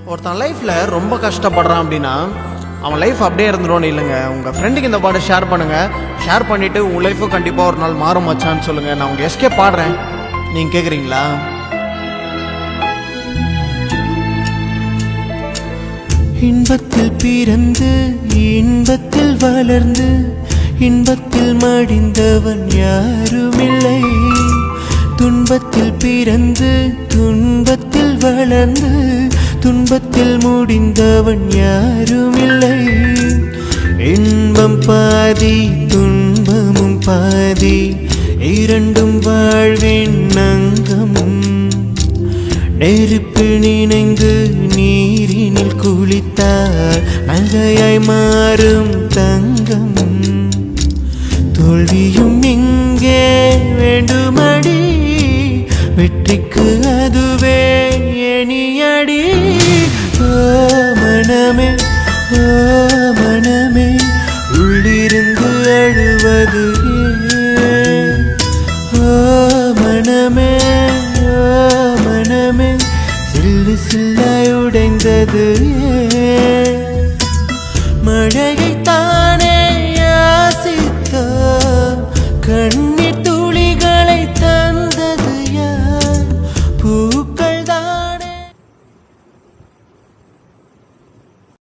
ஒருத்தன் லைஃப்பில் ரொம்ப கஷ்டப்படுறான் அப்படின்னா அவன் லைஃப் அப்படியே இருந்துடும் இல்லைங்க. உங்கள் ஃப்ரெண்டுக்கு இந்த பாட்டை ஷேர் பண்ணுங்கள். ஷேர் பண்ணிவிட்டு உங்கள் லைஃப்பும் கண்டிப்பாக ஒரு நாள் மாறும் மச்சான்னு சொல்லுங்கள். நான் உங்கள் எஸ்கே பாடுறேன், நீங்கள் கேட்குறீங்களா? இன்பத்தில் பிறந்து இன்பத்தில் வளர்ந்து இன்பத்தில் மடிந்தவன் யாருமில்லை. துன்பத்தில் பிறந்து துன்பத்தில் வளர்ந்து துன்பத்தில் முடிந்தவன் யாருமில்லை. இன்பம் பாதி துன்பமும் பாதி, இரண்டும் வாழ்வின் அங்கம். நெருப்பு நினைந்து நீரினில் குளித்தால் நகையாய் மாறும் தங்கம். தோல்வியும் இங்கே வேண்டுமடி, வெற்றிக்கு அதுவே எனியடி. ஓ மனமே, ஓ மனமே, உள்ளிருந்து அழுவது ஏன்? ஓ மனமே, ஓ மனமே, சில்லு சில்லாய் உடைந்தது ஏன்? மழையை